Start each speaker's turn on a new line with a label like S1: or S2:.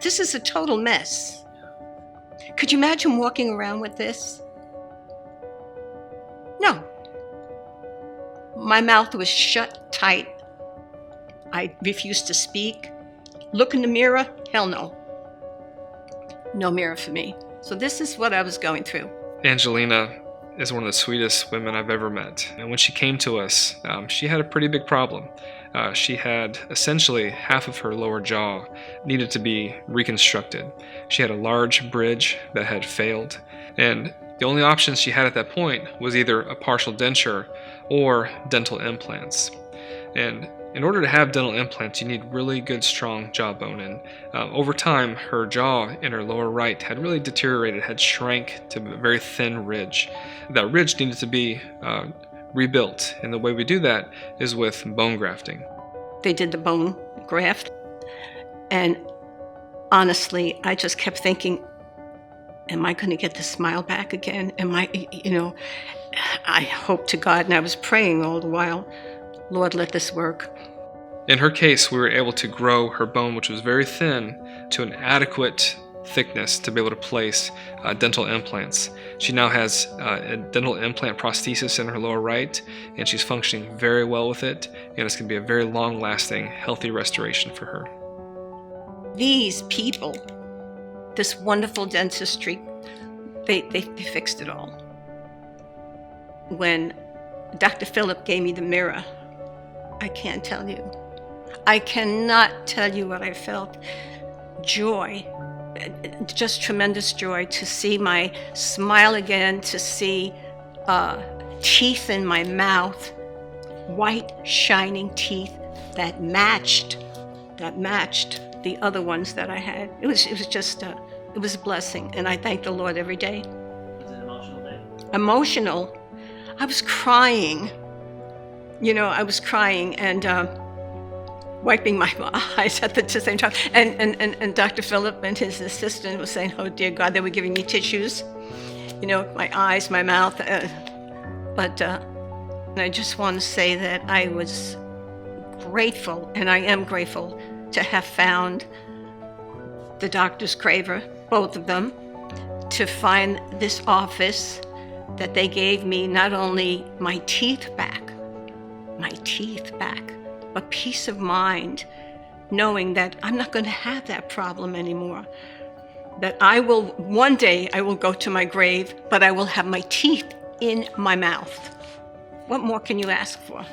S1: This is a total mess. Could you imagine walking around with this? No. My mouth was shut tight. I refused to speak. Look in the mirror? Hell no. No mirror for me. So this is what I was going through.
S2: Angelina is one of the sweetest women I've ever met. And when she came to us, she had a pretty big problem. She had essentially half of her lower jaw needed to be reconstructed. She had a large bridge that had failed, and the only options she had at that point was either a partial denture or dental implants. And in order to have dental implants, you need really good, strong jawbone. And over time, her jaw in her lower right had really deteriorated, had shrank to a very thin ridge. That ridge needed to be rebuilt. And the way we do that is with bone grafting.
S1: They did the bone graft. And honestly, I just kept thinking, am I going to get the smile back again? I hope to God, and I was praying all the while, Lord, let this work.
S2: In her case, we were able to grow her bone, which was very thin, to an adequate thickness to be able to place dental implants. She now has a dental implant prosthesis in her lower right, and she's functioning very well with it, and it's going to be a very long-lasting, healthy restoration for her.
S1: These people, this wonderful dentistry, they fixed it all. When Dr. Phillip gave me the mirror, I can't tell you. I cannot tell you what I felt. Joy, just tremendous joy to see my smile again, to see teeth in my mouth, white shining teeth that matched the other ones that I had. It was just it was a blessing, and I thank the Lord every day.
S3: Was it an emotional day?
S1: Emotional. I was crying. I was crying and wiping my eyes at the same time. And Dr. Phillip and his assistant was saying, oh, dear God, they were giving me tissues, my eyes, my mouth. But I just want to say that I was grateful, and I am grateful, to have found the Drs. Kraver, both of them, to find this office that they gave me not only my teeth back, but peace of mind, knowing that I'm not going to have that problem anymore. That one day I will go to my grave, but I will have my teeth in my mouth. What more can you ask for?